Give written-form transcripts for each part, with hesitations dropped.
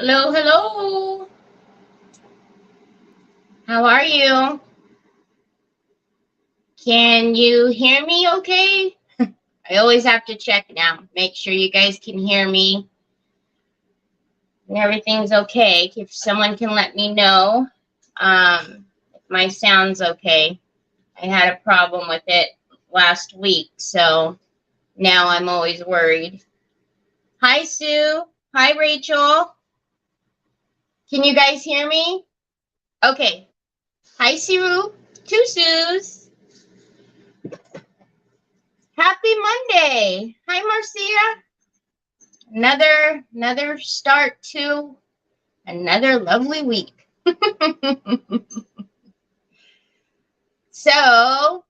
Hello, hello. How are you? Can you hear me okay? I always have to check now. Make sure you guys can hear me and everything's okay. If someone can let me know if my sound's okay. I had a problem with it last week, so now I'm always worried. Hi, Sue. Hi, Rachel. Can you guys hear me? Okay. Hi, Sue. Two Sues. Happy Monday. Hi, Marcia. Another start to another lovely week. So,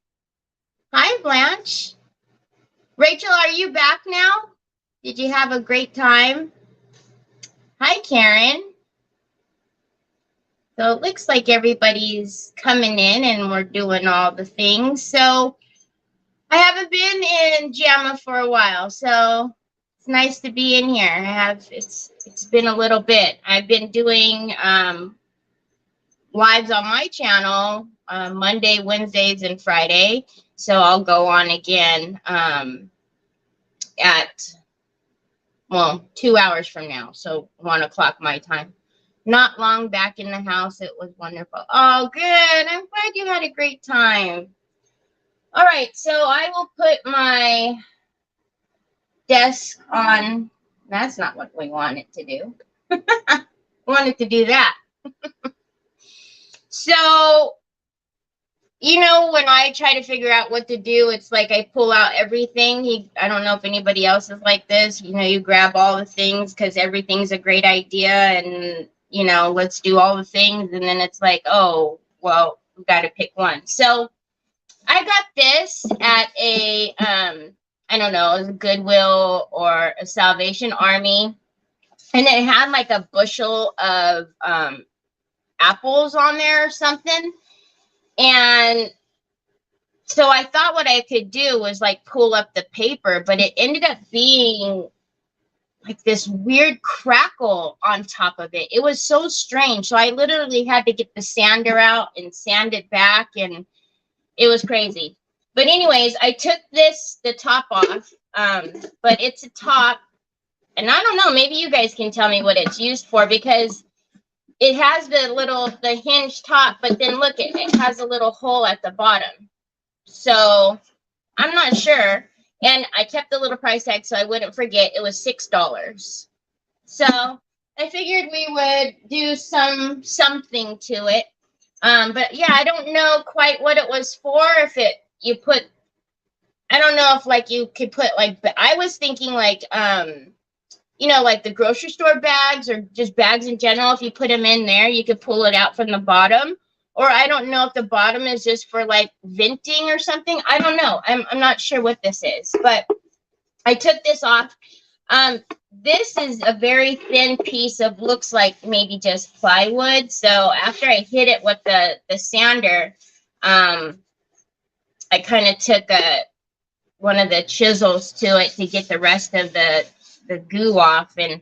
hi, Blanche. Rachel, are you back now? Did you have a great time? Hi, Karen. So it looks like everybody's coming in and we're doing all the things. So I haven't been in JAMA for a while, so it's nice to be in here. It's been a little bit. I've been doing lives on my channel Monday, Wednesdays, and Friday. So I'll go on again at 2 hours from now. So 1 o'clock my time. Not long back in the house. It was wonderful. Oh, good. I'm glad you had a great time. All right. So I will put my desk on. That's not what we wanted to do. Wanted to do that. So, when I try to figure out what to do, it's like I pull out everything. I don't know if anybody else is like this. You grab all the things because everything's a great idea and, let's do all the things. And then it's like, oh, well, we've got to pick one. So I got this at I don't know, a Goodwill or a Salvation Army. And it had like a bushel of apples on there or something. And so I thought what I could do was like pull up the paper, but it ended up being like this weird crackle on top of it. It was so strange. So I literally had to get the sander out and sand it back, and it was crazy. But anyways, I took the top off, but it's a top, and I don't know, maybe you guys can tell me what it's used for, because it has the hinge top, but then look, it has a little hole at the bottom. So I'm not sure. And I kept the little price tag so I wouldn't forget. It was $6. So I figured we would do something to it. But yeah, I don't know quite what it was for. I don't know if like you could put like, I was thinking like, like the grocery store bags or just bags in general. If you put them in there, you could pull it out from the bottom. Or I don't know if the bottom is just for like venting or something. I don't know. I'm not sure what this is, but I took this off. This is a very thin piece of, looks like maybe just plywood. So after I hit it with the sander, I kind of took one of the chisels to it to get the rest of the goo off, and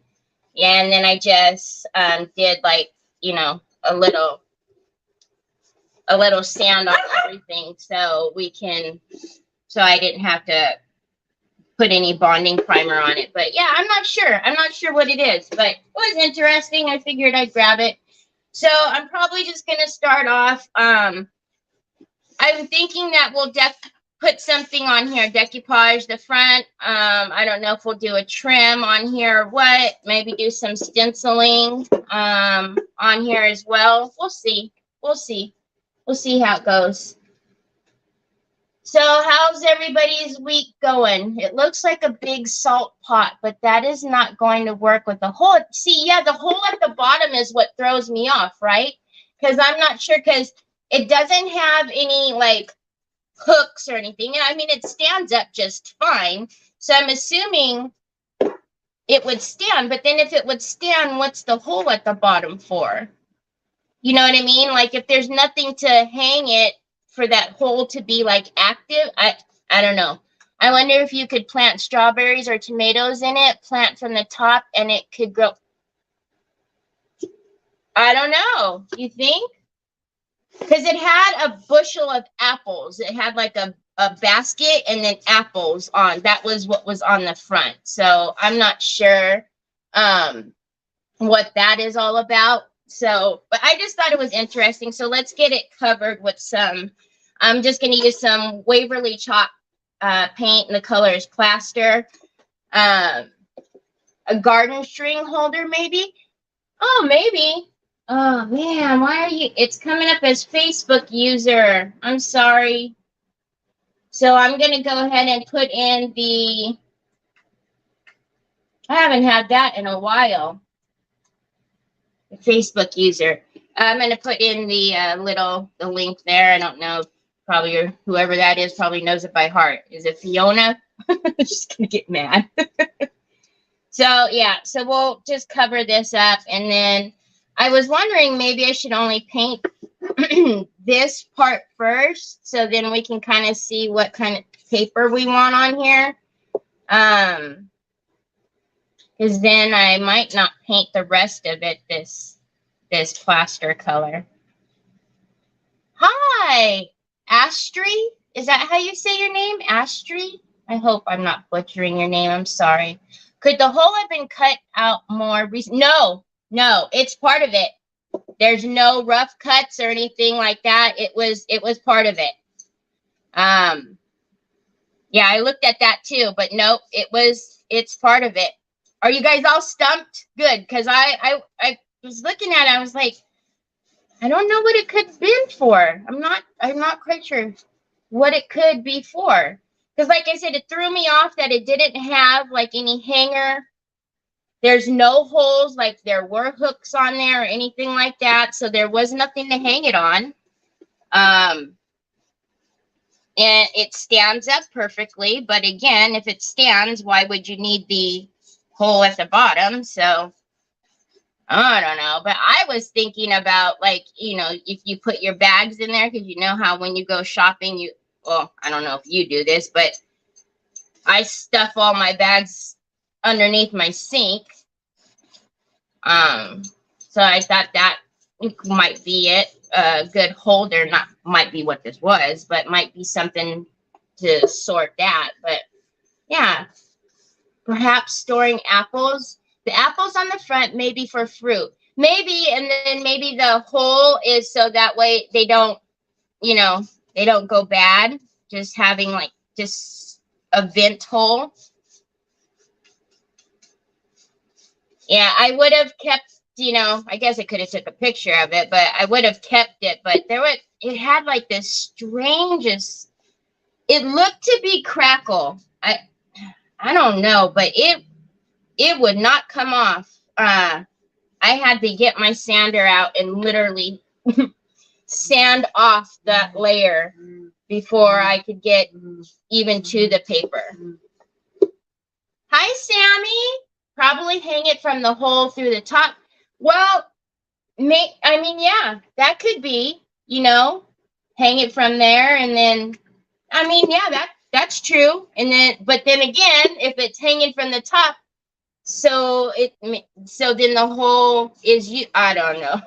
then I just did like a little sand on everything so I didn't have to put any bonding primer on it. But yeah, I'm not sure what it is, but it was interesting. I figured I'd grab it. So I'm probably just gonna start off. I'm thinking that we'll put something on here, decoupage the front. I don't know if we'll do a trim on here or what. Maybe do some stenciling on here as well. We'll see how it goes. So how's everybody's week going? It looks like a big salt pot, but that is not going to work with the hole. See, yeah, the hole at the bottom is what throws me off, right? Because I'm not sure, because it doesn't have any like hooks or anything. And I mean, it stands up just fine. So I'm assuming it would stand, but then if it would stand, what's the hole at the bottom for? You know what I mean? Like if there's nothing to hang it for that hole to be like active, I don't know. I wonder if you could plant strawberries or tomatoes in it, plant from the top, and it could grow. I don't know. You think? Because it had a bushel of apples. It had like a basket and then apples on. That was what was on the front. So I'm not sure what that is all about. So, but I just thought it was interesting. So let's get it covered with some. I'm just going to use some Waverly chalk paint, and the color is plaster. A garden string holder, maybe. Oh, maybe. Oh man, why are you? It's coming up as Facebook user. I'm sorry. So I'm gonna go ahead and put in the. I haven't had that in a while. The Facebook user. I'm gonna put in the the link there. I don't know. Probably whoever that is probably knows it by heart. Is it Fiona? She's gonna get mad. So yeah, so we'll just cover this up, and then I was wondering maybe I should only paint this part first, so then we can kind of see what kind of paper we want on here. Because then I might not paint the rest of it this plaster color. Hi, Astri. Is that how you say your name, Astri? I hope I'm not butchering your name. I'm sorry. Could the hole have been cut out more recently? No, it's part of it. There's no rough cuts or anything like that. It was part of it. Yeah, I looked at that too, but nope, it's part of it. Are you guys all stumped? Good, because I was looking at it, I was like, I don't know what it could have been for. I'm not quite sure what it could be for. Because like I said, it threw me off that it didn't have like any hanger. There's no holes like there were hooks on there or anything like that. So there was nothing to hang it on. And it stands up perfectly. But again, if it stands, why would you need the hole at the bottom? So I don't know. But I was thinking about like, if you put your bags in there, because you know how when you go shopping, well, I don't know if you do this, but I stuff all my bags underneath my sink. So I thought that might be it. A good holder, not might be what this was, but might be something to sort that. But yeah, perhaps storing apples. The apples on the front, maybe for fruit. Maybe, and then maybe the hole is so that way they don't, they don't go bad. Just having like just a vent hole. Yeah, I would have kept, I guess I could have took a picture of it, but I would have kept it. But it had like this strangest, it looked to be crackle. I don't know, but it would not come off. I had to get my sander out and literally sand off that layer before I could get even to the paper. Hi, Sammy. Probably hang it from the hole through the top. Well, yeah, that could be, hang it from there. And then, yeah, that's true. And then, but then again, if it's hanging from the top, so then the hole is I don't know.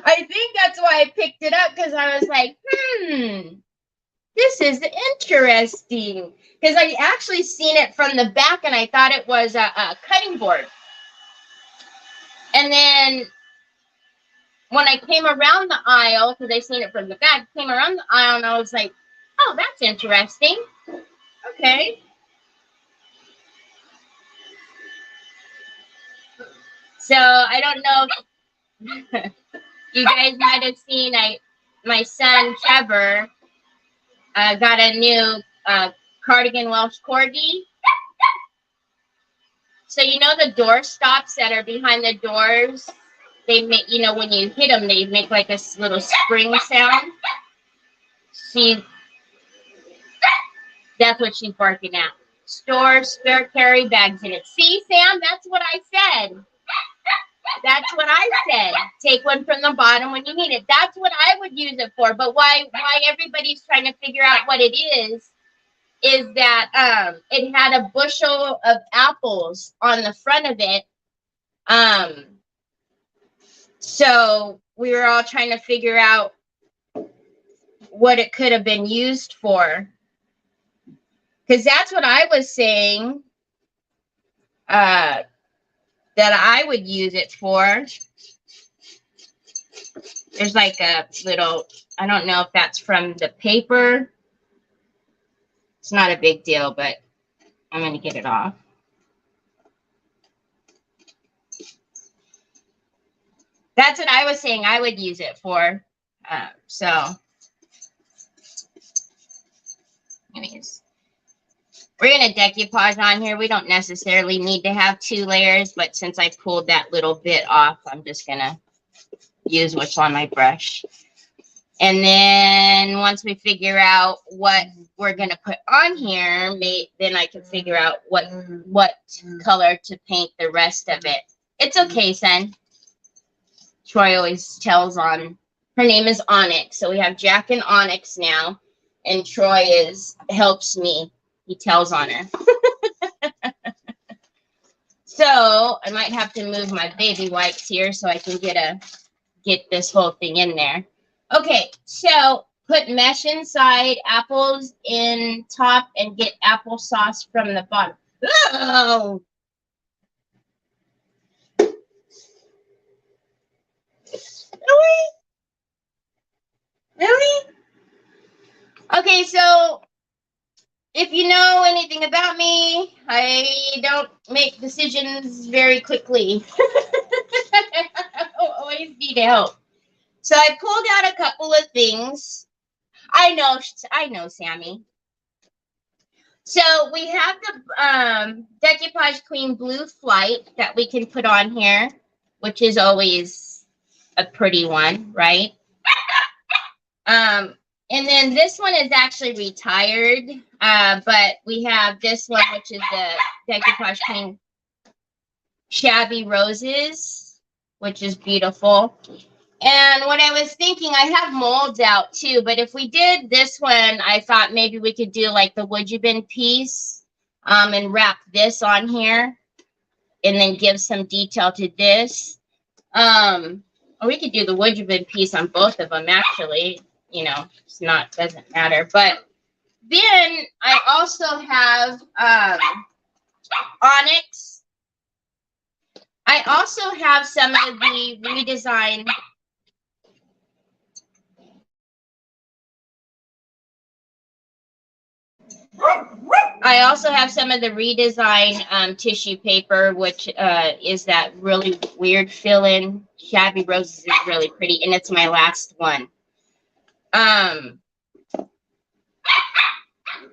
I think that's why I picked it up, because I was like, this is interesting. Because I actually seen it from the back and I thought it was a cutting board. And then when I came around the aisle, because I seen it from the back, came around the aisle and I was like, oh, that's interesting. Okay. So I don't know. You guys might have seen my son Trevor got a new cardigan Welsh Corgi. So the door stops that are behind the doors, they make, when you hit them, they make like a little spring sound. That's what she's barking at. Store spare carry bags in it. See, Sam, that's what I said. That's what I said. Take one from the bottom when you need it. That's what I would use it for. But why everybody's trying to figure out what it is that it had a bushel of apples on the front of it. So we were all trying to figure out what it could have been used for. Because that's what I was saying that I would use it for. There's like a little, I don't know if that's from the paper. It's not a big deal, but I'm going to get it off. That's what I was saying I would use it for. So, anyways, we're going to decoupage on here. We don't necessarily need to have 2 layers, but since I pulled that little bit off, I'm just going to use what's on my brush. And then once we figure out what we're going to put on here, then I can figure out what color to paint the rest of it. It's okay, son. Troy always tells on, her name is Onyx. So we have Jack and Onyx now. And Troy helps me. He tells on her. So I might have to move my baby wipes here so I can get this whole thing in there. Okay, so put mesh inside, apples in top, and get applesauce from the bottom. Oh! Really? Really? Okay, so if you know anything about me, I don't make decisions very quickly. I always need help. So I pulled out a couple of things. I know, Sammy. So we have the Decoupage Queen Blue Flight that we can put on here, which is always a pretty one, right? And then this one is actually retired, but we have this one, which is the Decoupage Queen Shabby Roses, which is beautiful. And what I was thinking, I have molds out too, but if we did this one, I thought maybe we could do like the Would You Been piece and wrap this on here and then give some detail to this. Or we could do the Would You Been piece on both of them, actually. You know, doesn't matter. But then I also have Onyx. I also have some of the redesigned redesigned tissue paper, which is that really weird fill-in. Shabby Roses is really pretty, and it's my last one.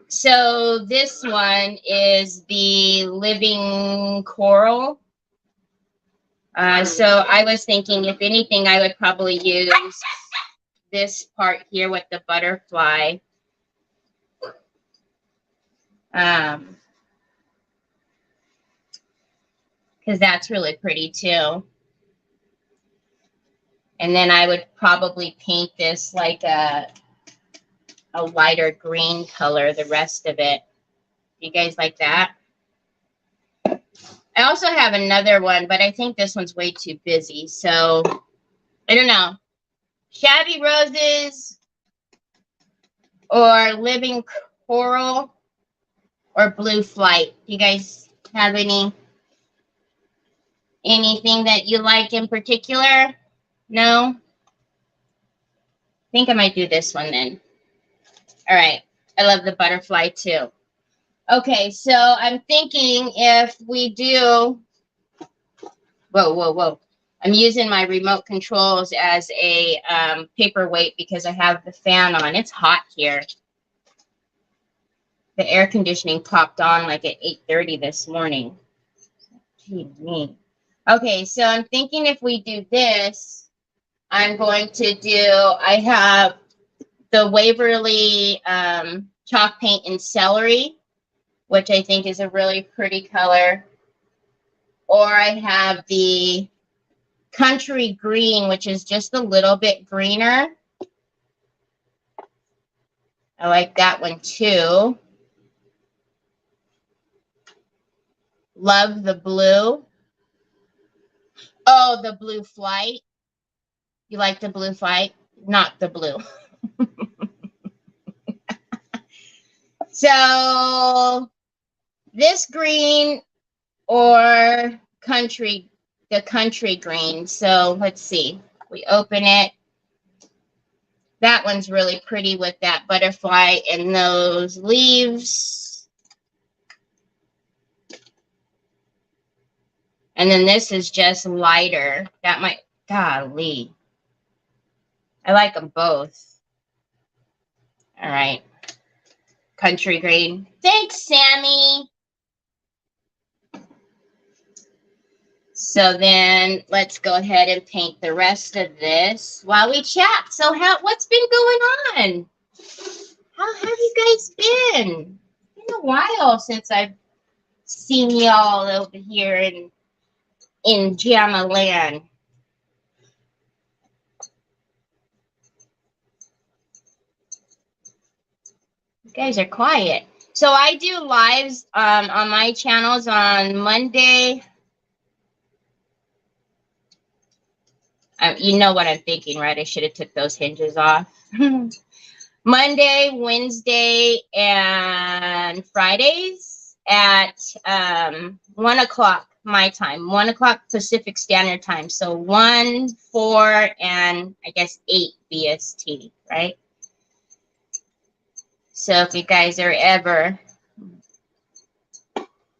So this one is the Living Coral. So I was thinking, if anything, I would probably use this part here with the butterfly. Because that's really pretty too. And then I would probably paint this like a lighter green color, the rest of it. You guys like that? I also have another one, but I think this one's way too busy. So I don't know. Shabby Roses or Living Coral or Blue Flight. You guys have anything that you like in particular? No? I think I might do this one then. All right. I love the butterfly too. Okay, so I'm thinking if we do... Whoa. I'm using my remote controls as a paperweight because I have the fan on. It's hot here. The air conditioning popped on like at 8:30 this morning. Gee, me. Okay, so I'm thinking if we do this, I'm going to do, I have the Waverly chalk paint in celery, which I think is a really pretty color. Or I have the country green, which is just a little bit greener. I like that one too. Love the blue. Oh, the blue flight. You like the blue flight? Not the blue. So this green or the country green. So let's see. We open it. That one's really pretty with that butterfly and those leaves. And then this is just lighter. That might, golly. I like them both. All right. Country green. Thanks, Sammy. So then let's go ahead and paint the rest of this while we chat. So what's been going on? How have you guys been? It's been a while since I've seen y'all over here in Jamma Land. You guys are quiet. So I do lives on my channels on Monday. You know what I'm thinking, right? I should have took those hinges off. Monday, Wednesday, and Fridays at 1 o'clock my time, 1 o'clock Pacific Standard Time. So 1, 4, and I guess 8 BST, right? So if you guys are ever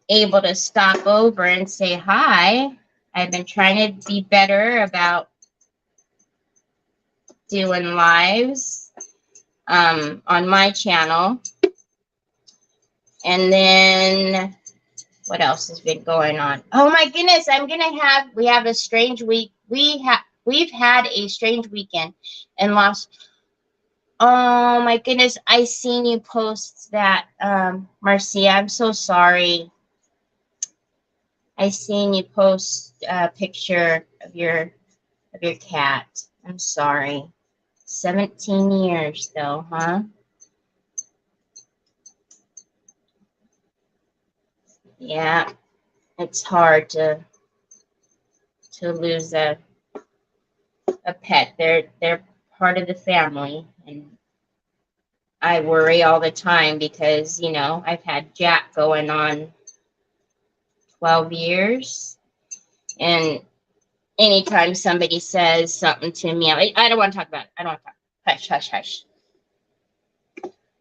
able to stop over and say hi, I've been trying to be better about doing lives on my channel. And then what else has been going on? Oh my goodness, we have a strange week. We've had a strange weekend and lost. Oh my goodness, I seen you post that, Marcia. I'm so sorry. I seen you post a picture of your cat. I'm sorry. 17 years though, huh? Yeah, it's hard to lose a pet. They're part of the family, and I worry all the time because, you know, I've had Jack going on 12 years, and anytime somebody says something to me, I don't want to talk about it. I don't want to talk. Hush, hush, hush.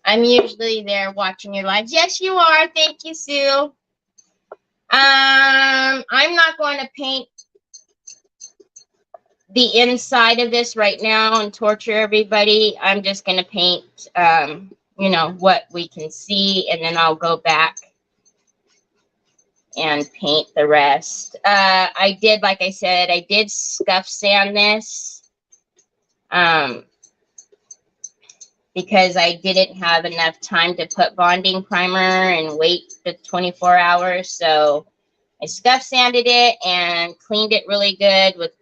I'm usually there watching your lives. Yes, you are. Thank you, Sue. I'm not going to paint the inside of this right now and torture everybody. I'm just going to paint, you know, what we can see, and then I'll go back and paint the rest. I did, like I said, I did scuff sand this because I didn't have enough time to put bonding primer and wait the 24 hours. So I scuff sanded it and cleaned it really good with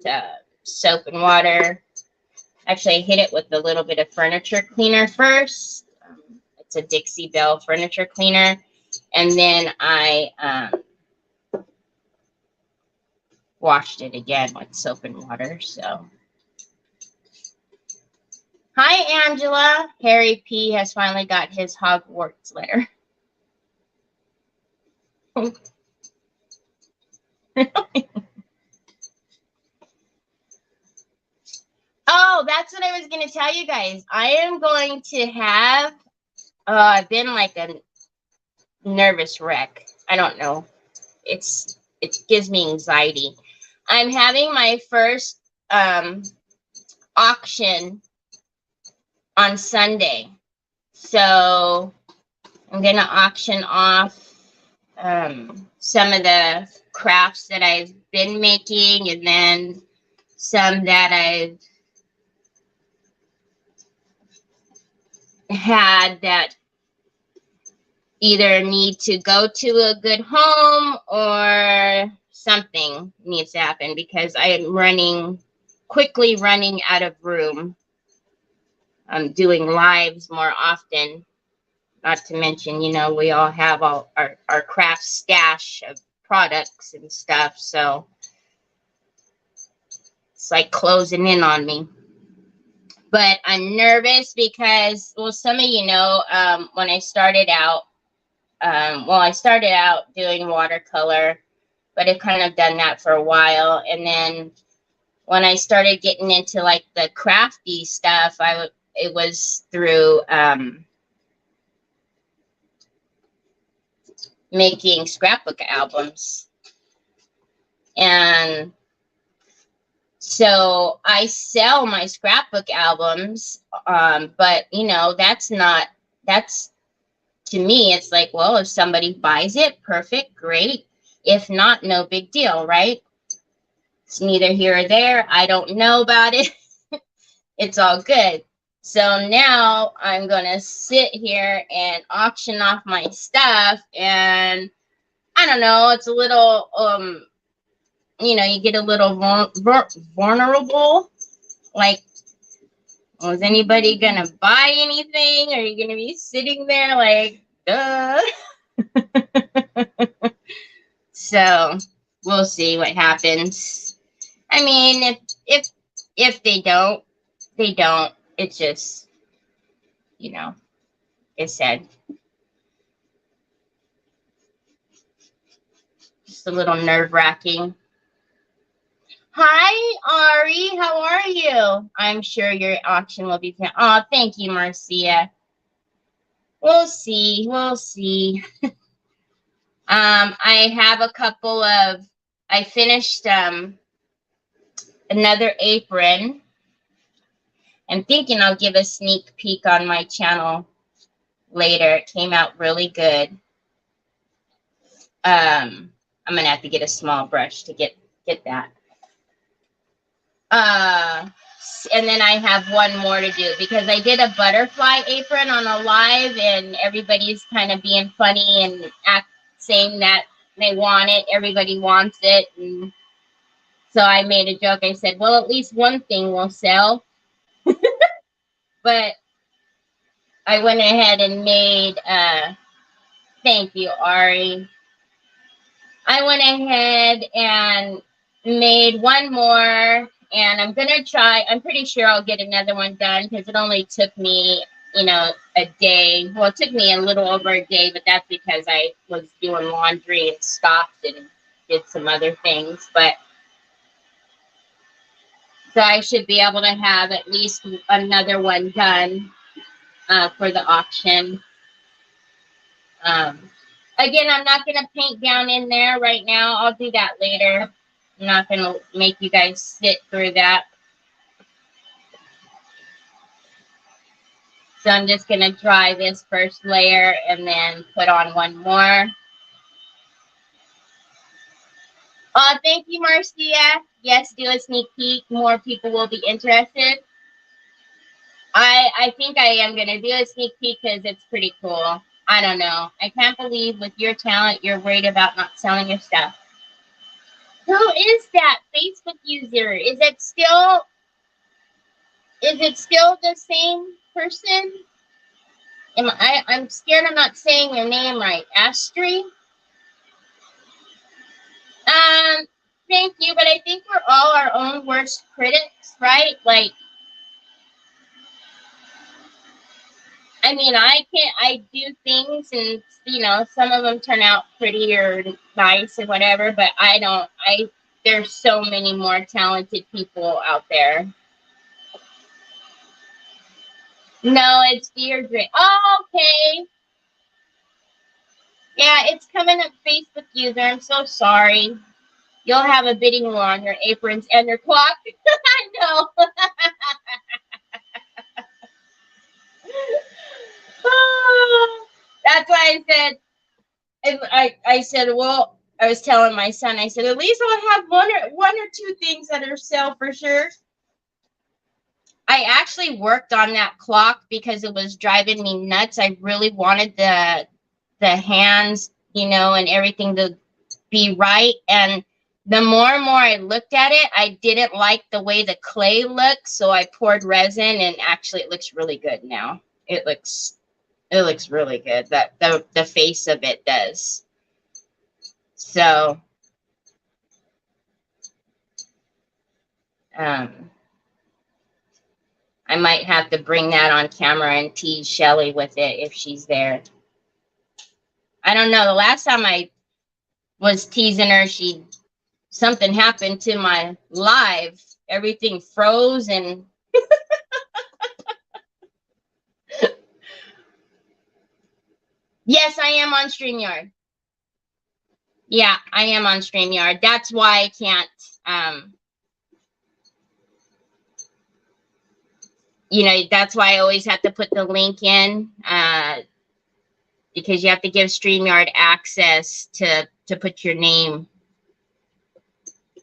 soap and water. Actually, I hit it with a little bit of furniture cleaner first. It's a Dixie Belle furniture cleaner. And then I washed it again with soap and water. So, hi, Angela. Harry P. has finally got his Hogwarts letter. Oh, that's what I was going to tell you guys. I am going to have, I've been like a nervous wreck. I don't know. It gives me anxiety. I'm having my first auction on Sunday. So I'm going to auction off some of the crafts that I've been making, and then some that I've had that either need to go to a good home or something needs to happen because I am quickly running out of room. I'm doing lives more often, not to mention, you know, we all have all our craft stash of products and stuff. So It's like closing in on me. But I'm nervous because, well, some of you know, when I started out, I started out doing watercolor, but I've kind of done that for a while. And then when I started getting into like the crafty stuff, it was through making scrapbook albums. And so I sell my scrapbook albums, but you know, that's to me, it's like, well, if somebody buys it, perfect, great. If not, no big deal, right? It's neither here or there. I don't know about it. It's all good. So now I'm going to sit here and auction off my stuff. And I don't know, it's a little, you know, you get a little vulnerable. Like, well, is anybody going to buy anything? Are you going to be sitting there like, duh? So we'll see what happens. I mean, if they don't, they don't. It's just, you know, it's sad. Just a little nerve-wracking. Hi, Ari. How are you? I'm sure your auction will be. Oh, thank you, Marcia. We'll see. We'll see. I have a couple of. I finished another apron. I'm thinking I'll give a sneak peek on my channel later. It came out really good. I'm gonna have to get a small brush to get that. And then I have one more to do because I did a butterfly apron on a live and everybody's kind of being funny and saying that they want it. Everybody wants it. And so I made a joke. I said, well, at least one thing will sell. But I went ahead and made, thank you, Ari. I went ahead and made one more, and I'm going to try. I'm pretty sure I'll get another one done because it only took me, you know, a day. Well, it took me a little over a day, but that's because I was doing laundry and stopped and did some other things. But so I should be able to have at least another one done for the auction. Again, I'm not going to paint down in there right now. I'll do that later. I'm not going to make you guys sit through that. So I'm just going to dry this first layer and then put on one more. Thank you, Marcia. Yes, do a sneak peek. More people will be interested. I think I am going to do a sneak peek because it's pretty cool. I don't know. I can't believe with your talent, you're worried about not selling your stuff. Who is that Facebook user? Is it still the same person? I'm scared I'm not saying your name right. Astri? Thank you, but I think we're all our own worst critics, right? Like, I mean, I do things and, you know, some of them turn out pretty or nice and whatever, but there's so many more talented people out there. No, it's Deirdre. Oh, okay. Yeah, it's coming up Facebook user. I'm so sorry. You'll have a bidding war on your aprons and your clock. I know. That's why I said, well, I was telling my son, I said, at least I'll have one or two things that are sale for sure. I actually worked on that clock because it was driving me nuts. I really wanted the hands, you know, and everything to be right. And the more and more I looked at it, I didn't like the way the clay looked. So I poured resin and actually it looks really good now. It looks really good. That the face of it does. So I might have to bring that on camera and tease Shelly with it if she's there. I don't know. The last time I was teasing her, something happened to my live. Everything froze and yes, I am on StreamYard. Yeah, I am on StreamYard. That's why I can't, that's why I always have to put the link in, because you have to give StreamYard access to put your name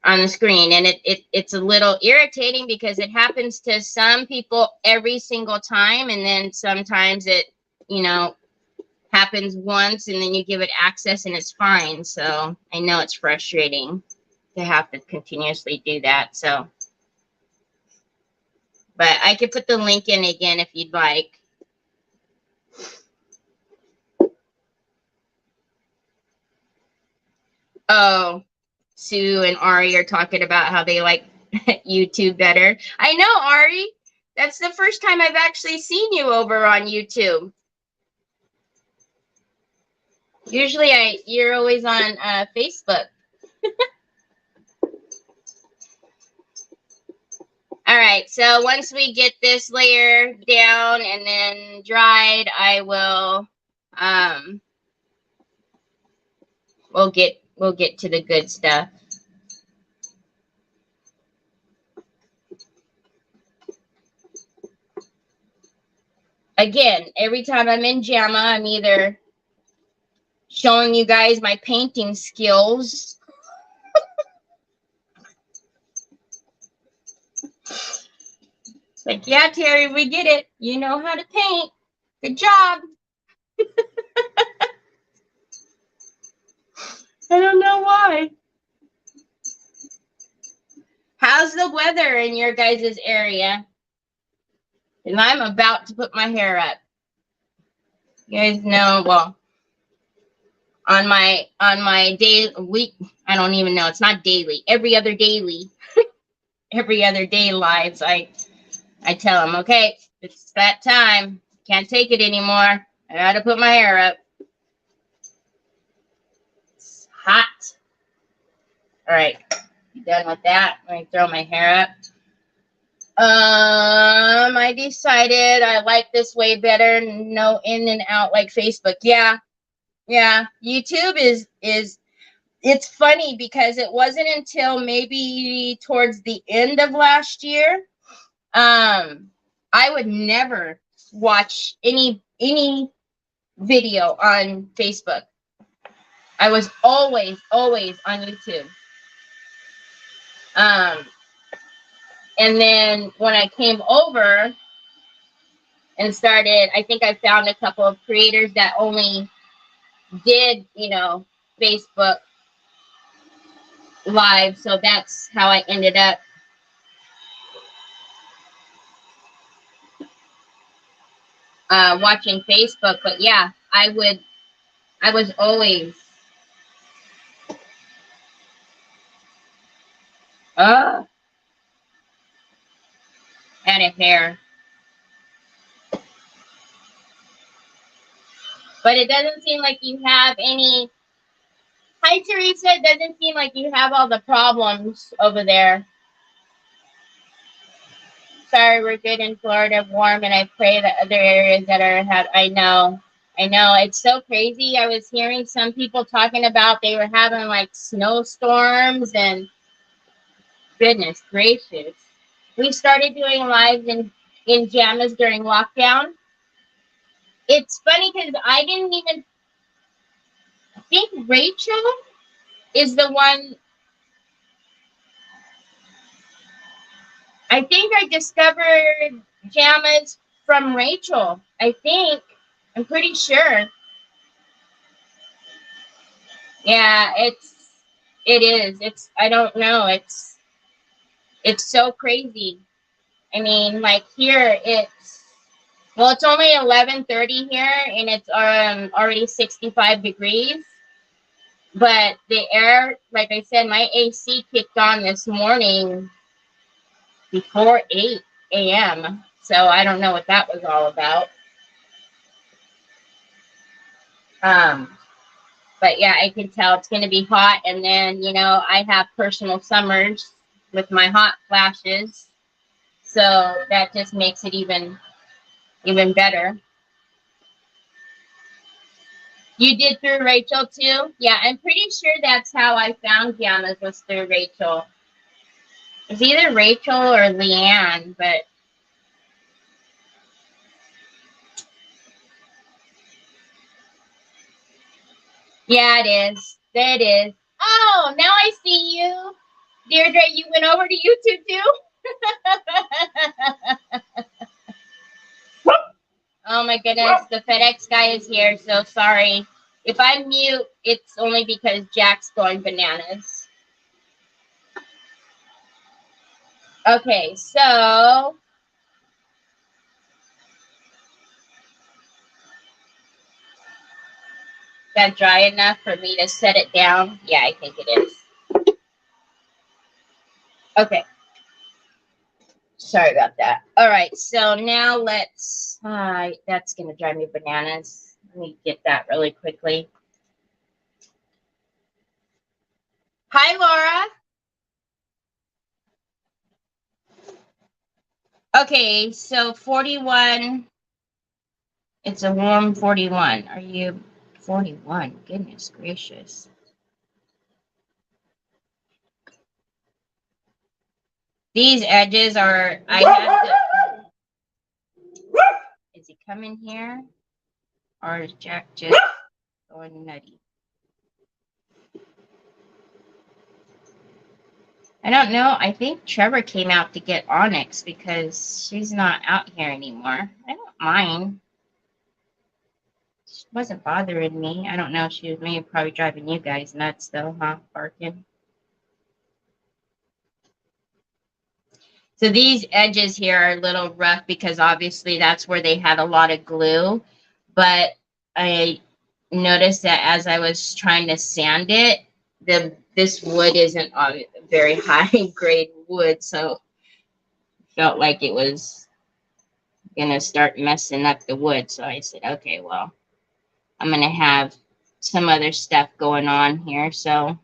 on the screen. And it's a little irritating because it happens to some people every single time. And then sometimes it, happens once and then you give it access and it's fine. So I know it's frustrating to have to continuously do that. So, but I could put the link in again if you'd like. Oh, Sue and Ari are talking about how they like YouTube better. I know, Ari. That's the first time I've actually seen you over on YouTube. Usually you're always on Facebook. All right, so once we get this layer down and then dried, I will we'll get to the good stuff. Again, every time I'm in JAMA, I'm either showing you guys my painting skills. Like, yeah, Terry, we get it. You know how to paint. Good job. I don't know why. How's the weather in your guys' area? And I'm about to put my hair up. You guys know, well, on my day week, I don't even know. It's not daily. Every other daily, every other day lives. I tell them, okay, it's that time. Can't take it anymore. I gotta put my hair up. It's hot. All right, done with that. Let me throw my hair up. I decided I like this way better. No in and out like Facebook. Yeah. YouTube is it's funny because it wasn't until maybe towards the end of last year. I would never watch any video on Facebook. I was always on YouTube. And then when I came over and started, I think I found a couple of creators that only did, Facebook live. So that's how I ended up watching Facebook. But yeah, I was always out of hair. But it doesn't seem like you have any. Hi, Teresa. It doesn't seem like you have all the problems over there. Sorry, we're good in Florida, warm, and I pray that other areas that are I know. It's so crazy. I was hearing some people talking about they were having like snowstorms and goodness gracious. We started doing lives in JAMAs during lockdown. It's funny because I didn't even think Rachel is the one. I think I discovered JAMAs from Rachel. I'm pretty sure. Yeah, it is. I don't know. It's so crazy. I mean, like here it's only 11:30 here and it's already 65 degrees. But the air, like I said, my AC kicked on this morning before 8 a.m. So I don't know what that was all about. But yeah, I can tell it's going to be hot. And then, you know, I have personal summers with my hot flashes. So that just makes it even better. You did through Rachel too? Yeah, I'm pretty sure that's how I found Gianna's was through Rachel. It's either Rachel or Leanne, but yeah, it is. It is. Oh, now I see you. Deirdre, you went over to YouTube too? Oh my goodness, the FedEx guy is here, so sorry. If I mute, it's only because Jack's going bananas. Okay, so that dry enough for me to set it down? Yeah, I think it is. Okay. Sorry about that. All right, so now let's, that's going to drive me bananas. Let me get that really quickly. Hi, Laura. Okay, so 41, it's a warm 41. Are you 41? Goodness gracious. These edges are, I have to, is he coming here? Or is Jack just going nutty? I don't know. I think Trevor came out to get Onyx because she's not out here anymore. I don't mind. She wasn't bothering me. I don't know. She was maybe probably driving you guys nuts though, huh? Barking. So these edges here are a little rough because obviously that's where they had a lot of glue. But I noticed that as I was trying to sand it, this wood isn't very high grade wood, so felt like it was gonna start messing up the wood. So I said, okay, well, I'm gonna have some other stuff going on here, so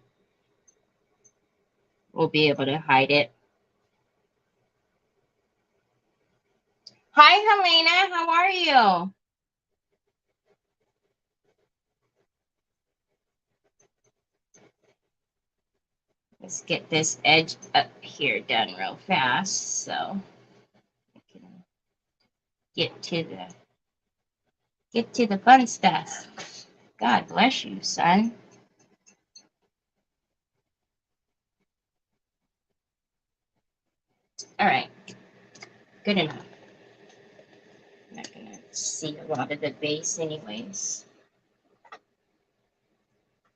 we'll be able to hide it. Hi, Helena, how are you? Let's get this edge up here done real fast so I can get to the fun stuff. God bless you, son. All right, good enough. I'm not gonna see a lot of the base anyways.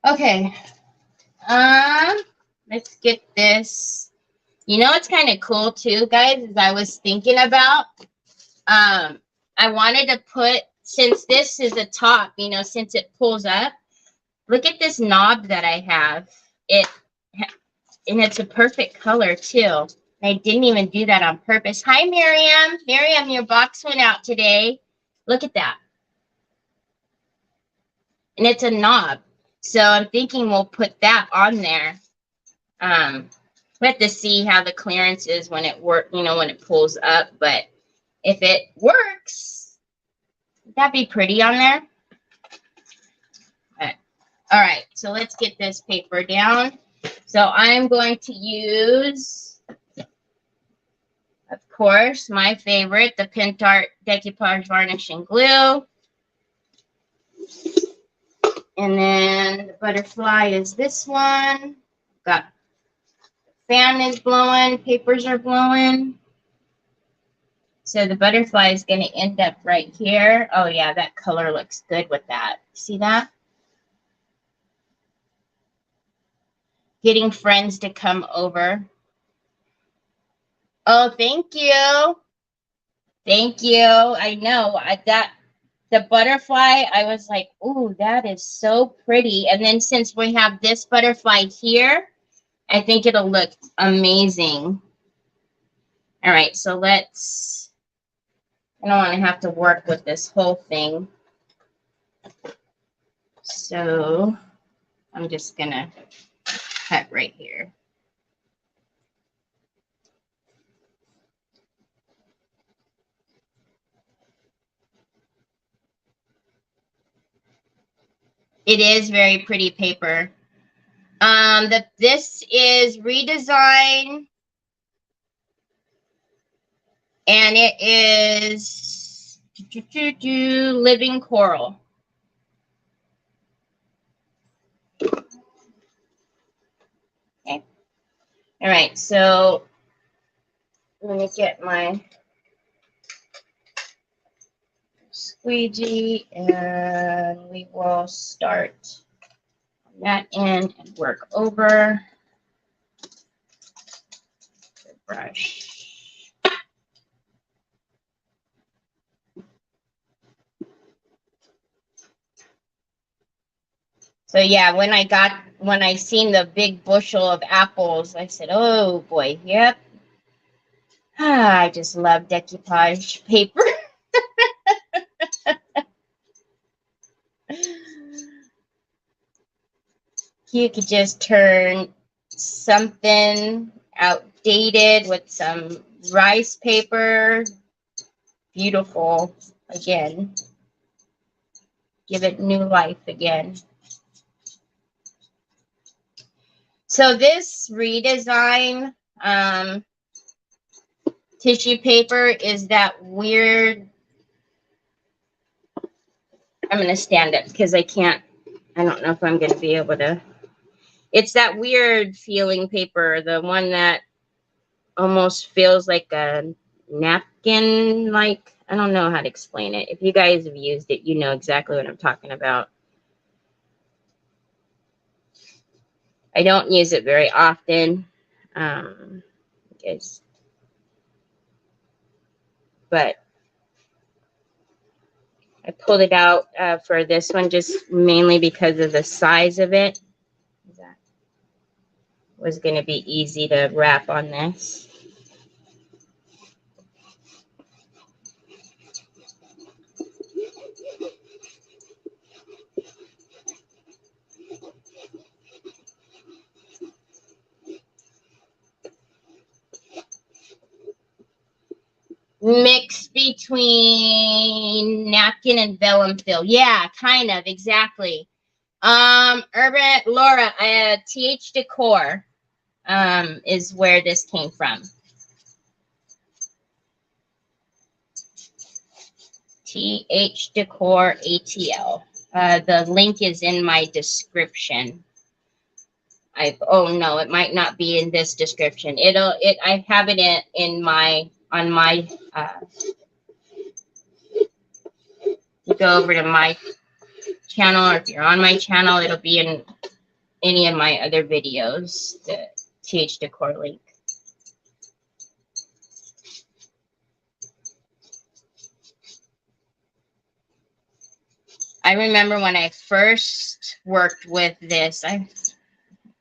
Okay, let's get this. You know what's kind of cool too, guys, is I was thinking about, I wanted to put, since this is a top, you know, since it pulls up, look at this knob that I have. And it's a perfect color too. I didn't even do that on purpose. Hi, Miriam. Miriam, your box went out today. Look at that. And it's a knob. So I'm thinking we'll put that on there. We have to see how the clearance is when it when it pulls up. But if it works, that'd be pretty on there. All right, so let's get this paper down. So I'm going to use, of course, my favorite, the Pintart Decoupage Varnishing Glue. And then the butterfly is this one. Got fan is blowing, papers are blowing. So the butterfly is going to end up right here. Oh yeah, that color looks good with that. See that? Getting friends to come over. Oh, thank you. Thank you. I know the butterfly, I was like, ooh, that is so pretty. And then since we have this butterfly here, I think it'll look amazing. All right, so let's, I don't want to have to work with this whole thing. So I'm just going to cut right here. It is very pretty paper. This is Redesign, and it is Living Coral. Okay. All right, so let me get my squeegee, and we will start on that end and work over the brush. So yeah, when I seen the big bushel of apples, I said, oh boy, yep. I just love decoupage paper. You could just turn something outdated with some rice paper. Beautiful again. Give it new life again. So this Redesign tissue paper is that weird. I'm going to stand it because I don't know if I'm going to be able to. It's that weird feeling paper, the one that almost feels like a napkin, like, I don't know how to explain it. If you guys have used it, you know exactly what I'm talking about. I don't use it very often, but I pulled it out for this one just mainly because of the size of it. That was going to be easy to wrap on this. Mix between napkin and vellum fill. Yeah, kind of, exactly. Urban Laura, TH Decor is where this came from. TH Decor ATL. The link is in my description. Oh no, it might not be in this description. I have it on my you go over to my channel, or if you're on my channel, it'll be in any of my other videos, the TH Decor link. I remember when I first worked with this,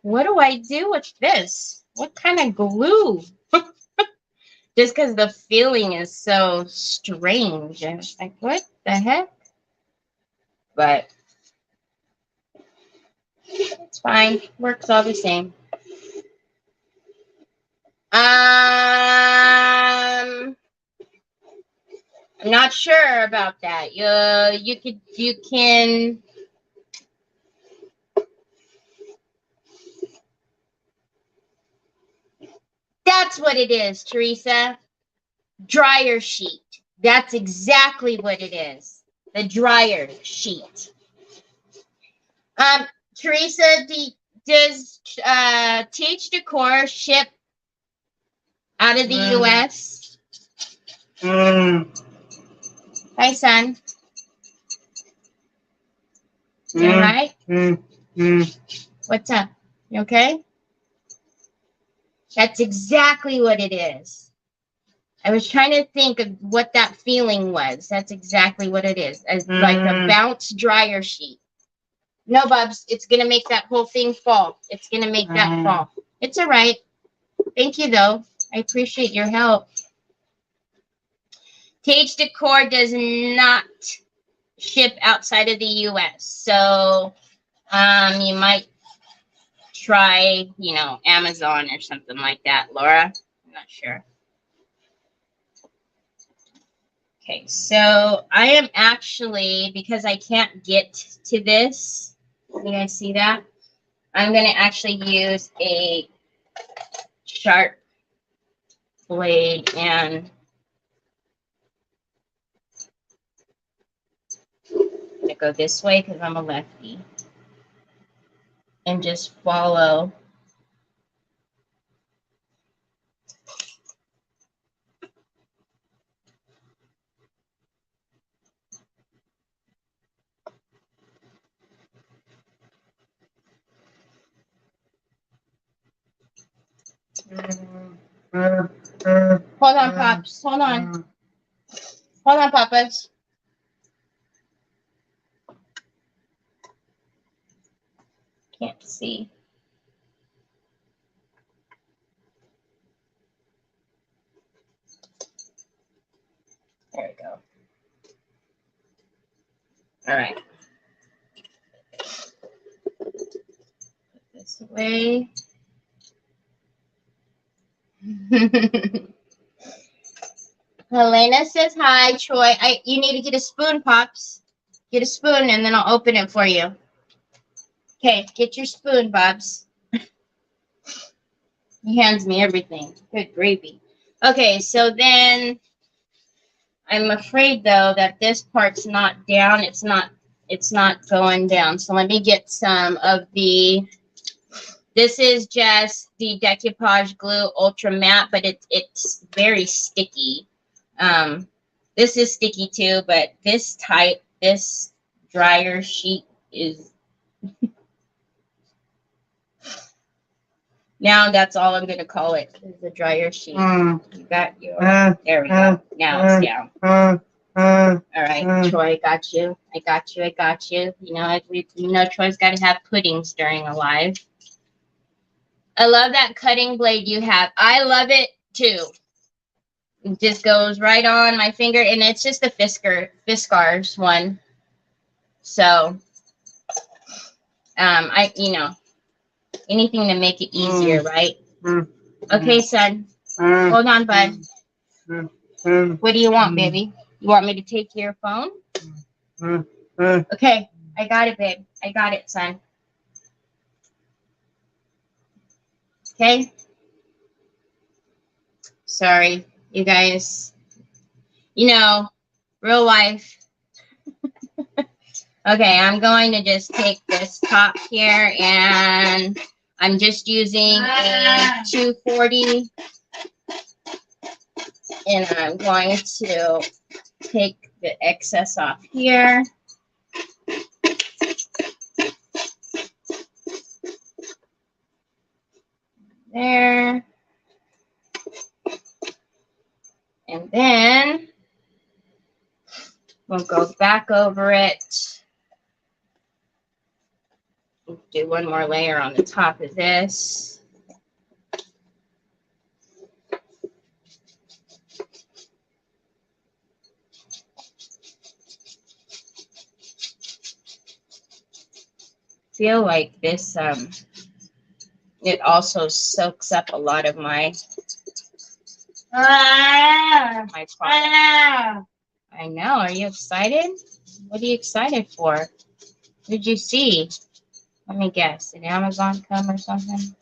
what do I do with this? What kind of glue? Just because the feeling is so strange. I was like, what the heck? But it's fine. Works all the same. I'm not sure about that. You can. That's what it is, Teresa. Dryer sheet. That's exactly what it is. The dryer sheet. Teresa, does TH Decor ship out of the U.S.? Hi, son. You all right? What's up? You okay? That's exactly what it is. I was trying to think of what that feeling was. That's exactly what it is. It's like a bounce dryer sheet. No, Bubs, it's going to make that whole thing fall. It's going to make that fall. It's all right. Thank you, though. I appreciate your help. Tage Decor does not ship outside of the U.S. So you might try, Amazon or something like that, Laura. I'm not sure. Okay, so I am actually, because I can't get to this, you guys see that? I'm going to actually use a sharp blade and I'm going to go this way because I'm a lefty and just follow. Hold on, Pops. Hold on. Hold on, Papas. Can't see. There we go. All right. Put this away. Helena says hi, Troy. You need to get a spoon, Pops. Get a spoon, and then I'll open it for you. Okay, get your spoon, Bobs. He hands me everything. Good gravy. Okay, so then I'm afraid though that this part's not down. It's not going down. So let me get some of the. This is just the decoupage glue ultra matte, but it's very sticky. This is sticky too, but this dryer sheet is. Now that's all I'm going to call it, is the dryer sheet. You got your, there we go. Now it's down. All right, Troy, I got you. I got you. I got you. Troy's got to have puddings during a live. I love that cutting blade you have. I love it too. It just goes right on my finger, and it's just a Fiskars one. So, anything to make it easier, right? Okay, son. Hold on, bud. What do you want, baby? You want me to take your phone? Okay, I got it, babe. I got it, son. Okay. Sorry, you guys. Real life. Okay, I'm going to just take this top here, and I'm just using a 240, and I'm going to take the excess off here. There. And then we'll go back over it. Do one more layer on the top of this. Feel like this, it also soaks up a lot of my product. I know. Are you excited? What are you excited for? What did you see? Let me guess. Did Amazon come or something?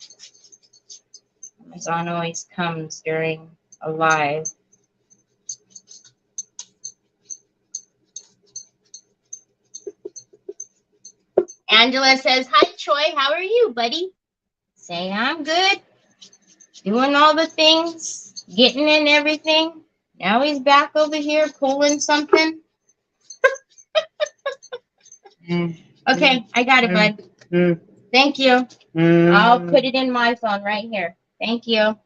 Amazon always comes during a live. Angela says, hi, Troy. How are you, buddy? Say, I'm good. Doing all the things, getting in everything. Now he's back over here pulling something. Okay, I got it, bud. Thank you. I'll put it in my phone right here. Thank you.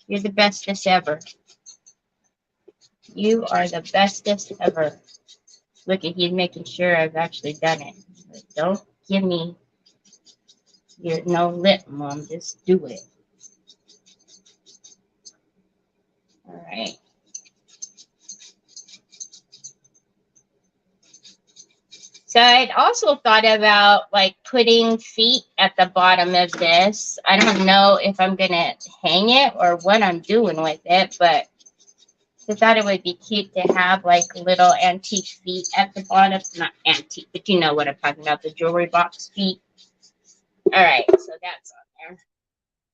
You're the bestest ever. You are the bestest ever. Look at, he's making sure I've actually done it. But don't give me your no lip, Mom. Just do it. All right. So I'd also thought about like putting feet at the bottom of this. I don't know if I'm gonna hang it or what I'm doing with it, but I thought it would be cute to have like little antique feet at the bottom. Not antique, but you know what I'm talking about, the jewelry box feet. All right, so that's on there.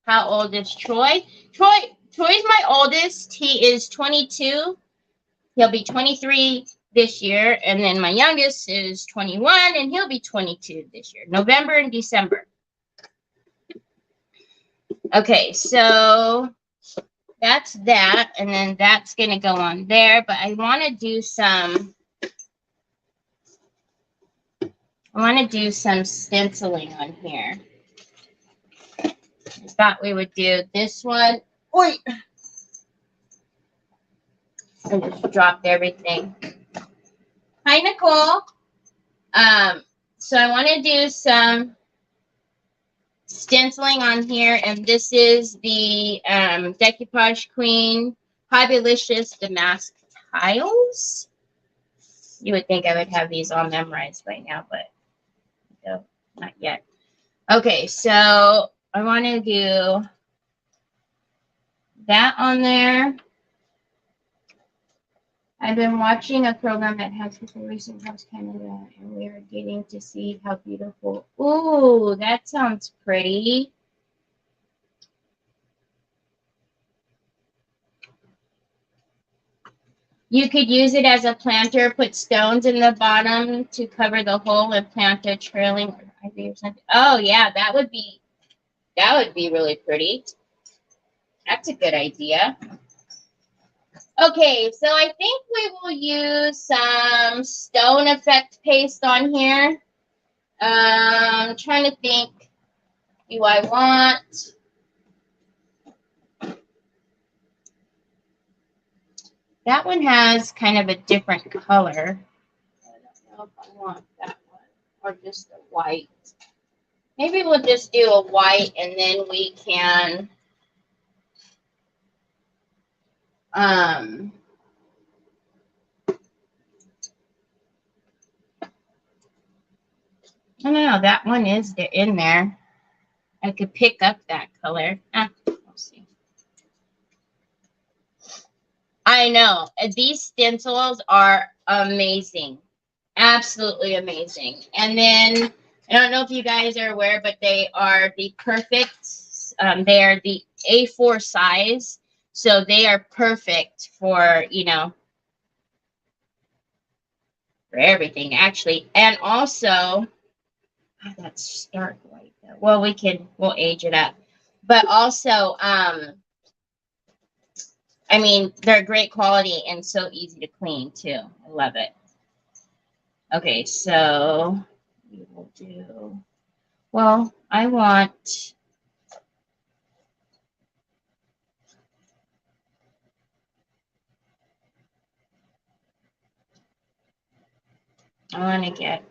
How old is Troy? Troy's my oldest. He is 22. He'll be 23 this year. And then my youngest is 21 and he'll be 22 this year, November and December. Okay, so that's that. And then that's going to go on there. But I want to do some stenciling on here. I thought we would do this one. Oi! I just dropped everything. Hi, Nicole. So I want to do some stenciling on here, and this is the Decoupage Queen Hobbyalicious Damask tiles. You would think I would have these all memorized by now, but no, not yet. Okay, so I want to do that on there. I've been watching a program that has people racing across Canada, and we are getting to see how beautiful. Ooh, that sounds pretty. You could use it as a planter, put stones in the bottom to cover the hole and plant a trailing ivy or something. Oh yeah, that would be really pretty. That's a good idea. Okay, so I think we will use some stone effect paste on here. I'm trying to think, do I want... That one has kind of a different color. I don't know if I want that one or just a white. Maybe we'll just do a white and then we can I don't know, that one is in there. I could pick up that color. We'll see. I know. These stencils are amazing. Absolutely amazing. And then, I don't know if you guys are aware, but they are the perfect, they are the A4 size. So they are perfect for, you know, for everything, actually. And also, that's stark white though. Well, we'll age it up. But also, I mean, they're great quality and so easy to clean too. I love it. Okay, so we will do, well, I want to get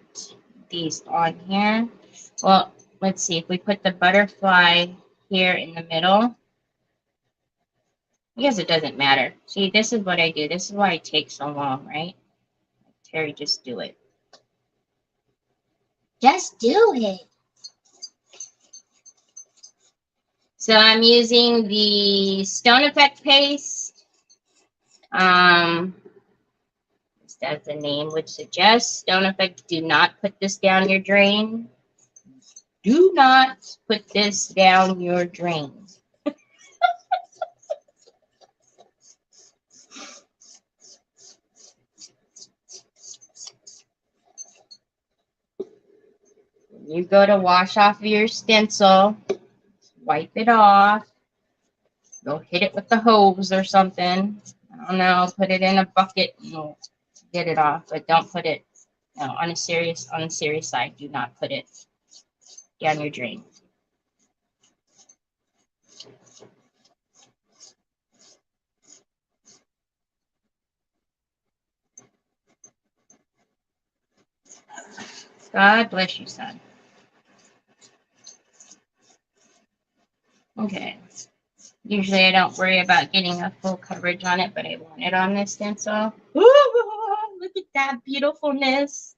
these on here. Well, let's see if we put the butterfly here in the middle. I guess it doesn't matter. See, this is what I do. This is why it takes so long, right? Terry, just do it. Just do it. So I'm using the Stone Effect paste. Just as the name would suggest, Stone Effect, do not put this down your drain. Do not put this down your drain. You go to wash off your stencil, wipe it off, go hit it with the hose or something. I don't know, put it in a bucket and you'll get it off, but don't put it, no, on the serious side, do not put it down your drain. God bless you, son. Okay. Usually I don't worry about getting a full coverage on it, but I want it on this stencil. Ooh, look at that beautifulness.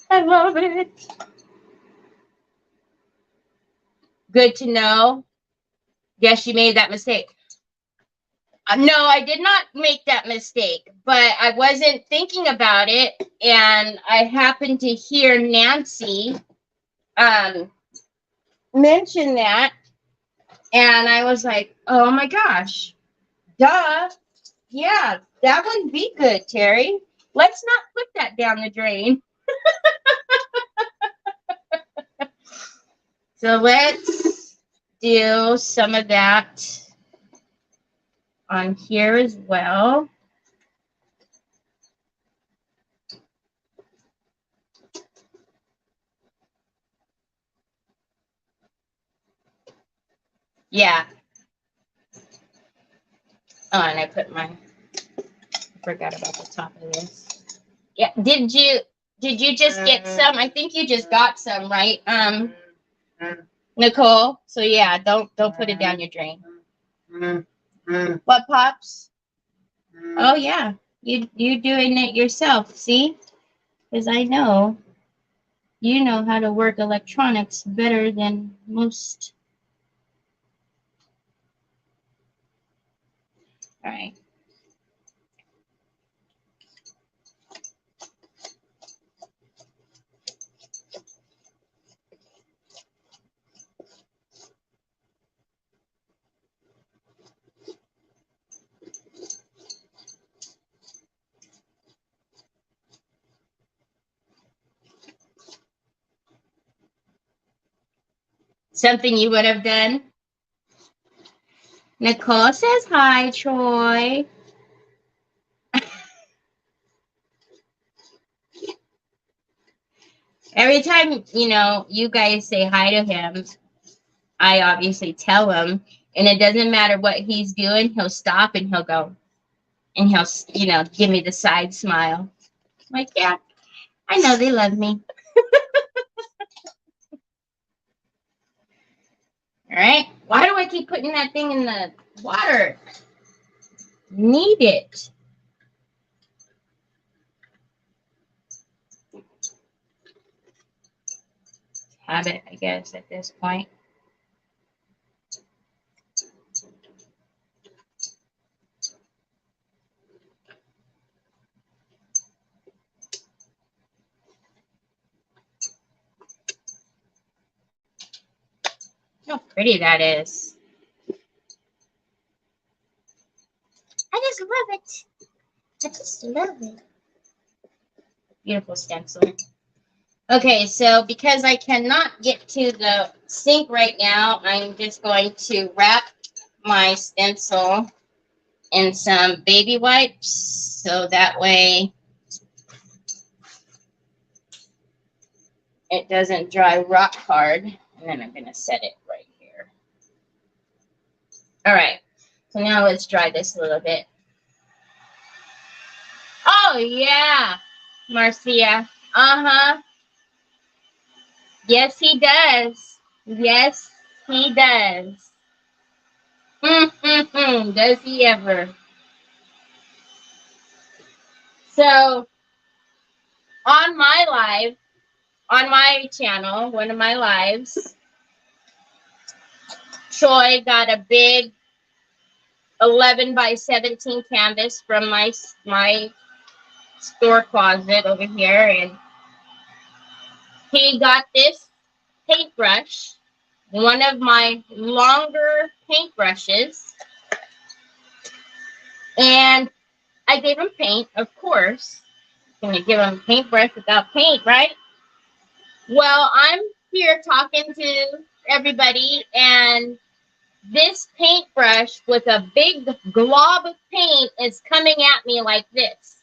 I love it. Good to know. Yes, you made that mistake. No, I did not make that mistake, but I wasn't thinking about it, and I happened to hear Nancy um, mention that, and I was like, "Oh my gosh, duh, yeah, that wouldn't be good, Terry. Let's not put that down the drain." So let's do some of that on here as well. Yeah. Oh, and I forgot about the top of this. Yeah. Did you just get some? I think you just got some, right? Nicole. So yeah, don't put it down your drain. What, Pops? Oh yeah. You doing it yourself, see? Because I know you know how to work electronics better than most. All right. Something you would have done. Nicole says hi, Troy. Every time, you guys say hi to him, I obviously tell him, and it doesn't matter what he's doing, he'll stop and he'll go, and he'll, give me the side smile. Like, yeah, I know they love me. All right. Why do I keep putting that thing in the water? Need it. Habit, I guess, at this point. How pretty that is. I just love it. I just love it. Beautiful stencil. Okay, so because I cannot get to the sink right now, I'm just going to wrap my stencil in some baby wipes so that way it doesn't dry rock hard. And then I'm going to set it right here. All right, so now let's dry this a little bit. Oh, yeah, Marcia. Uh-huh. Yes, he does. Yes, he does. Does he ever? So on my channel, one of my lives, Troy got a big 11 by 17 canvas from my store closet over here, and he got this paintbrush, one of my longer paintbrushes, and I gave him paint, of course. Can you give him a paintbrush without paint, right? Well, I'm here talking to everybody, and this paintbrush with a big glob of paint is coming at me like this.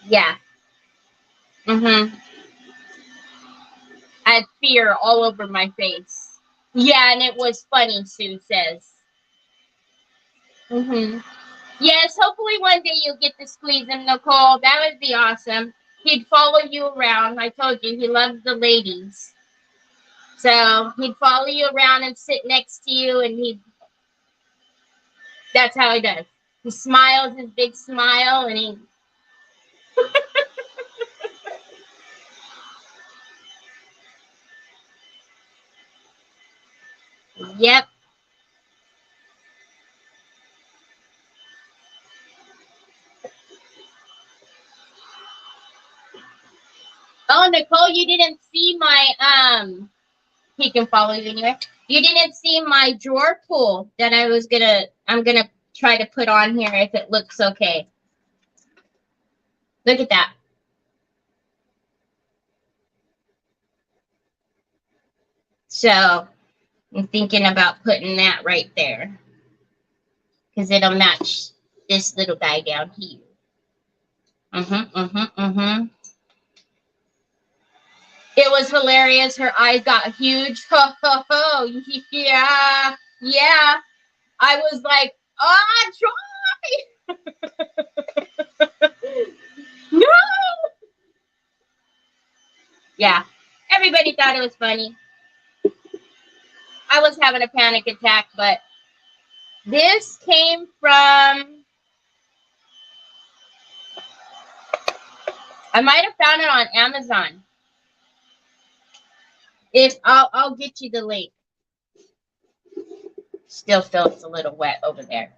Yeah. I had fear all over my face. Yeah, and it was funny, Sue says. Yes, hopefully one day you'll get to squeeze him, Nicole. That would be awesome. He'd follow you around. I told you, he loves the ladies. So he'd follow you around and sit next to you, and that's how he does. He smiles his big smile, and Yep. Oh, Nicole, you didn't see my he can follow you anyway. You didn't see my drawer pull that I'm gonna try to put on here if it looks okay. Look at that. So I'm thinking about putting that right there because it'll match this little guy down here. It was hilarious. Her eyes got huge. Ho, ho, ho. Yeah. Yeah. I was like, try. No. Yeah. Everybody thought it was funny. I was having a panic attack, but this came from, I might have found it on Amazon. If I'll get you the link. Still feels a little wet over there.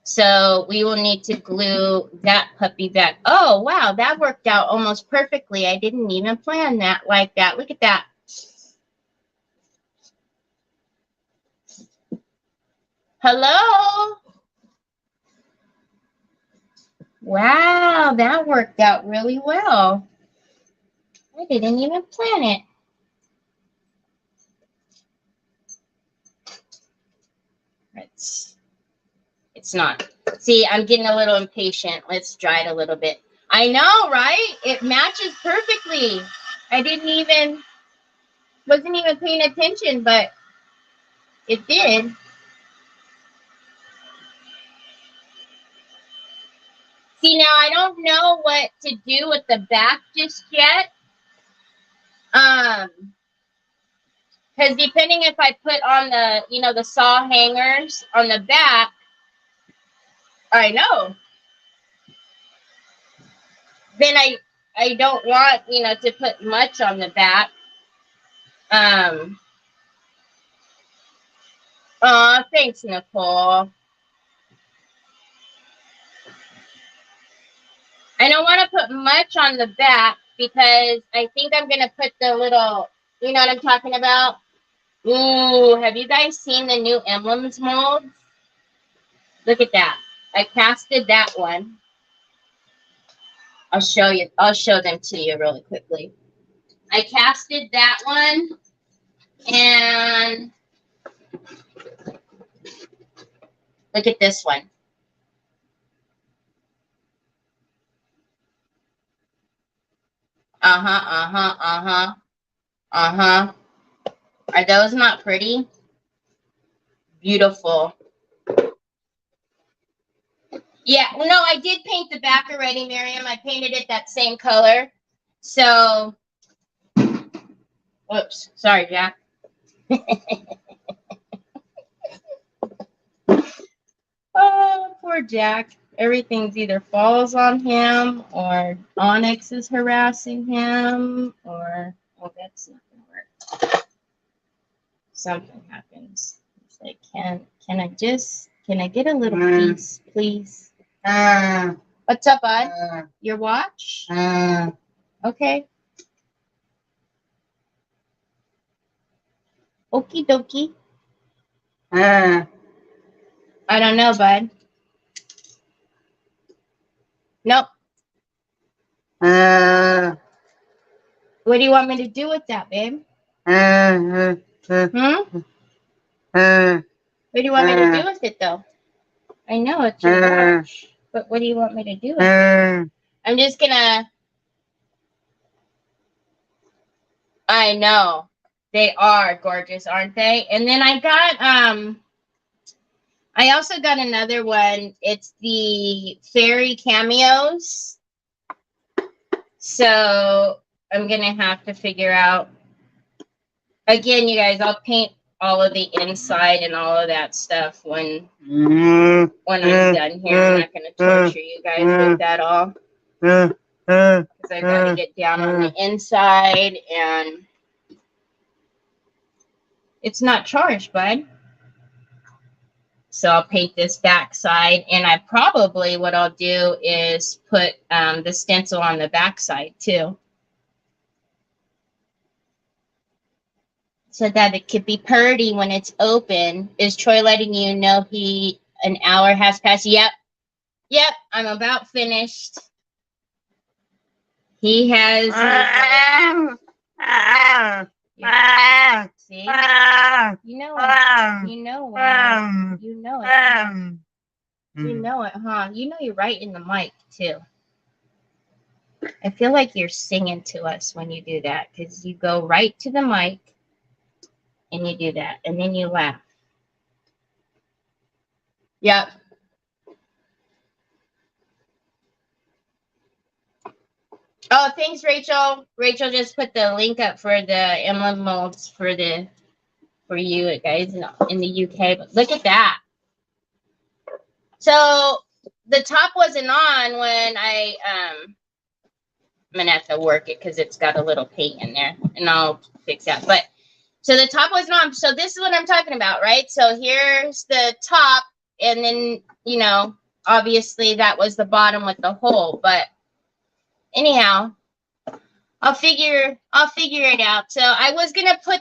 So we will need to glue that puppy back. Oh, wow, that worked out almost perfectly. I didn't even plan that like that. Look at that. Hello? Wow, that worked out really well. I didn't even plan it. It's not. See, I'm getting a little impatient. Let's dry it a little bit. I know, right? It matches perfectly. I wasn't even paying attention, but it did. See, now I don't know what to do with the back just yet. Because depending if I put on the saw hangers on the back, I know. Then I don't want, to put much on the back. Oh, thanks, Nicole. I don't want to put much on the back because I think I'm going to put the little, you know what I'm talking about? Ooh, have you guys seen the new emblems molds? Look at that. I casted that one. I'll show them to you really quickly. I casted that one and look at this one. Are those not pretty? Beautiful. Yeah, well, no, I did paint the back already, Miriam. I painted it that same color. So, whoops, sorry, Jack. Oh, poor Jack. Everything's either falls on him or Onyx is harassing him or, oh, that's not going to work. Something happens. It's like, can I get a little piece, please? What's up, bud? Your watch? Okay. Okie dokie. I don't know, bud. Nope. What do you want me to do with that, babe? What do you want me to do with it, though? I know it's your watch, but what do you want me to do with it? I'm just gonna... I know. They are gorgeous, aren't they? And then I also got another one. It's the fairy cameos. So I'm going to have to figure out. Again, you guys, I'll paint all of the inside and all of that stuff when I'm done here. I'm not going to torture you guys with that all. Because I got to get down on the inside and... It's not charged, bud. So I'll paint this back side, and I probably, what I'll do is put the stencil on the back side too, so that it could be pretty when it's open. Is Troy letting you know an hour has passed? Yep. Yep, I'm about finished. He has. See? You know it. You know it. You know it. You know it, huh? You know you're right in the mic, too. I feel like you're singing to us when you do that, because you go right to the mic and you do that, and then you laugh. Yep. Oh, thanks, Rachel. Rachel just put the link up for the emblem molds for you guys in the UK. But look at that. So the top wasn't on when I'm gonna have to work it because it's got a little paint in there, and I'll fix that. But so the top wasn't on. So this is what I'm talking about, right? So here's the top, and then obviously that was the bottom with the hole, but. Anyhow, I'll figure it out. So I was gonna put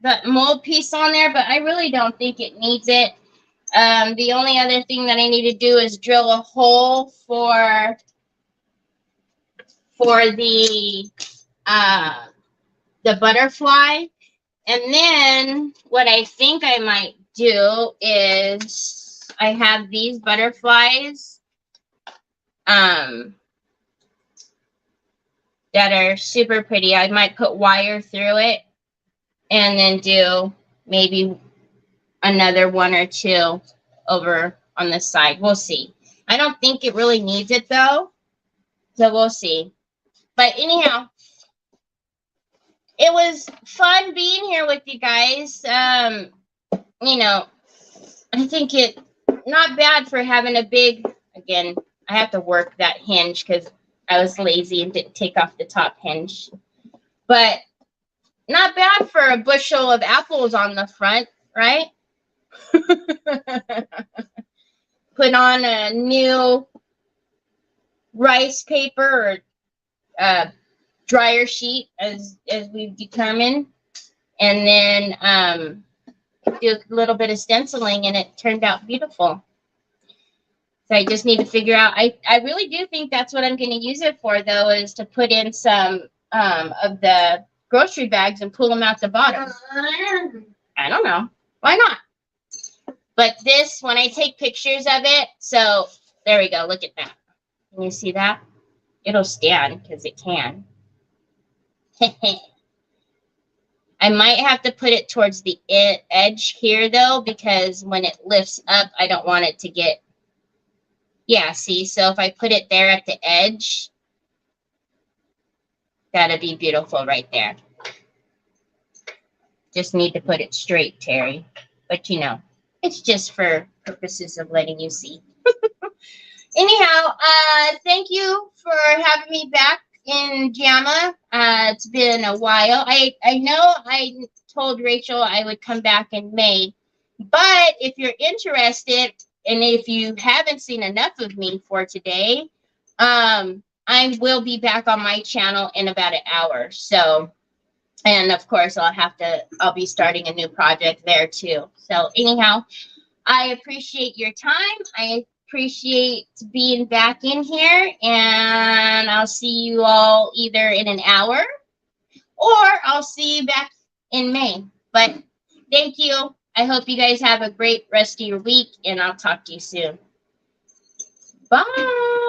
that mold piece on there, but I really don't think it needs it. The only other thing that I need to do is drill a hole for the butterfly, and then what I think I might do is. I have these butterflies that are super pretty. I might put wire through it and then do maybe another one or two over on the side. We'll see. I don't think it really needs it though, so we'll see. But anyhow, it was fun being here with you guys. I think it not bad for having a big, again, I have to work that hinge because I was lazy and didn't take off the top hinge. But not bad for a bushel of apples on the front, right? Put on a new rice paper or dryer sheet as we've determined. And then do a little bit of stenciling, and it turned out beautiful. So I just need to figure out. I really do think that's what I'm going to use it for, though, is to put in some of the grocery bags and pull them out the bottom. I don't know. Why not? But this, when I take pictures of it, so there we go. Look at that. Can you see that? It'll stand because it can. I might have to put it towards the edge here, though, because when it lifts up, I don't want it to get, yeah, see? So if I put it there at the edge, that'd be beautiful right there. Just need to put it straight, Terry. But, it's just for purposes of letting you see. Anyhow, thank you for having me back in JAMA. It's been a while. I know I told Rachel I would come back in May, but if you're interested and if you haven't seen enough of me for today, I will be back on my channel in about an hour. So, and of course I'll be starting a new project there too. So anyhow, I appreciate your time. I appreciate being back in here, and I'll see you all either in an hour or I'll see you back in May. But thank you. I hope you guys have a great rest of your week, and I'll talk to you soon. Bye.